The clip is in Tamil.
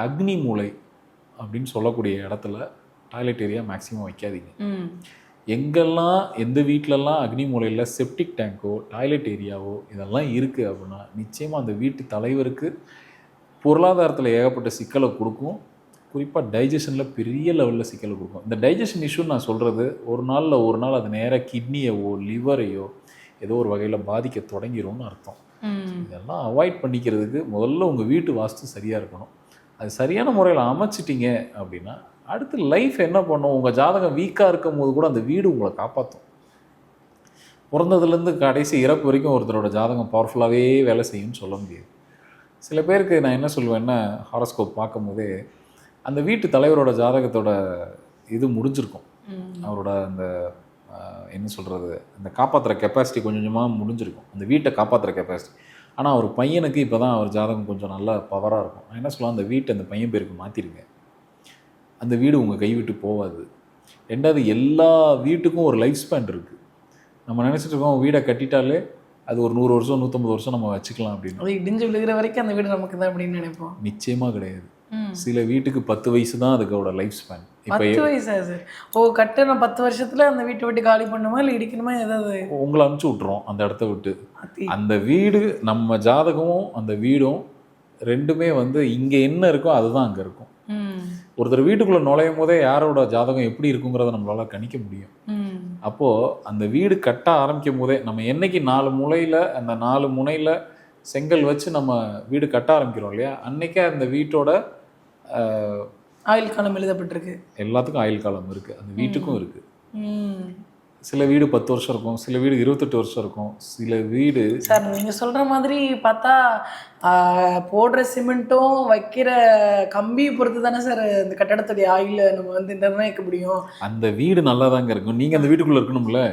அக்னி மூலை அப்படின்னு சொல்லக்கூடிய இடத்துல டாய்லெட் ஏரியா மேக்ஸிமம் வைக்காதீங்க. எங்கெல்லாம் எந்த வீட்டிலலாம் அக்னி மூலையில் செப்டிக் டேங்கோ டாய்லெட் ஏரியாவோ இதெல்லாம் இருக்குது அப்படின்னா நிச்சயமாக அந்த வீட்டு தலைவருக்கு பொருளாதாரத்தில் ஏகப்பட்ட சிக்கலை கொடுக்கும். குறிப்பாக டைஜஷனில் பெரிய லெவலில் சிக்கலை கொடுக்கும். இந்த டைஜஷன் இஷ்யூன்னு நான் சொல்கிறது ஒரு நாள் அது நேராக கிட்னியவோ லிவரையோ ஏதோ ஒரு வகையில் பாதிக்க தொடங்கிடும்னு அர்த்தம். இதெல்லாம் அவாய்ட் பண்ணிக்கிறதுக்கு முதல்ல உங்கள் வீட்டு வாஸ்து சரியாக இருக்கணும். அது சரியான முறையில் அமைச்சிட்டிங்க அப்படின்னா அடுத்து லைஃப் என்ன பண்ணும்? உங்கள் ஜாதகம் வீக்காக இருக்கும் போது கூட அந்த வீடு உங்களை காப்பாற்றும். பிறந்ததுலேருந்து கடைசி இறப்பு வரைக்கும் ஒருத்தரோட ஜாதகம் பவர்ஃபுல்லாகவே வேலை செய்யும்னு சொல்ல முடியாது. சில பேருக்கு நான் என்ன சொல்லுவேன்னா, ஹாரோஸ்கோப் பார்க்கும்போதே அந்த வீட்டு தலைவரோட ஜாதகத்தோட இது முடிஞ்சிருக்கும். அவரோட அந்த என்ன சொல்கிறது, அந்த காப்பாற்றுற கெப்பாசிட்டி கொஞ்சம் கொஞ்சமாக முடிஞ்சிருக்கும், அந்த வீட்டை காப்பாற்றுற கெப்பாசிட்டி. ஆனால் அவர் பையனுக்கு இப்போ தான் அவர் ஜாதகம் கொஞ்சம் நல்லா பவராக இருக்கும். நான் என்ன சொல்லுவேன், அந்த வீட்டை அந்த பையன் பேருக்கு மாற்றிடுங்க. அந்த வீடு உங்கள் கைவிட்டு போகாது. ரெண்டாவது, எல்லா வீட்டுக்கும் ஒரு லைஃப் ஸ்பேன் இருக்குது. நம்ம நினச்சிட்டு இருக்கோம் வீடை கட்டிட்டாலே அது ஒரு 100 வருஷம் 150 வருஷம் நம்ம வச்சுக்கலாம் அப்படின்னு. அது இடிஞ்சு விழுகிற வரைக்கும் அந்த வீடு நமக்கு தான் அப்படின்னு நினைப்போம். நிச்சயமாக கிடையாது. சில வீட்டுக்கு 10 வயசு தான் அதுக்கோட லைஃப் ஸ்பேன். இப்போ 10 வயசா சார்? கட்டின 10 வருஷத்துல அந்த வீட்டை விட்டு காலி பண்ணுமா இல்லை இடிக்கணுமா? ஏதாவது உங்களை அனுப்பிச்சி விட்ருவோம் அந்த இடத்த விட்டு. அந்த வீடு நம்ம ஜாதகமும் அந்த வீடும் ரெண்டுமே இங்கே என்ன இருக்கோ அதுதான் அங்கே இருக்கும். ஒருத்தர் வீட்டுக்குள்ளே நுழையும் போதே யாரோட ஜாதகம் எப்படி இருக்குங்கிறத நம்மளால கணிக்க முடியும். அப்போது அந்த வீடு கட்ட ஆரம்பிக்கும் போதே நம்ம என்னைக்கு 4 மூலையில் அந்த 4 முனையில் செங்கல் வச்சு நம்ம வீடு கட்ட ஆரம்பிக்கிறோம் இல்லையா, அன்னைக்கே அந்த வீட்டோட ஆயுள் காலம் எழுதப்பட்டிருக்கு. எல்லாத்துக்கும் ஆயுள் காலம் இருக்குது, அந்த வீட்டுக்கும் இருக்குது. சில வீடு 10 வருஷம் இருக்கும், சில வீடு 28 வருஷம் இருக்கும், சில வீடு. சார் நீங்கள் சொல்கிற மாதிரி பார்த்தா போடுற சிமெண்ட்டும் வைக்கிற கம்பியை பொறுத்து தானே சார் இந்த கட்டடத்துடைய ஆயுளை நம்ம நிர்ணயிக்க முடியும். அந்த வீடு நல்லா தாங்க இருக்கும், நீங்கள் அந்த வீட்டுக்குள்ளே இருக்கணும்ல.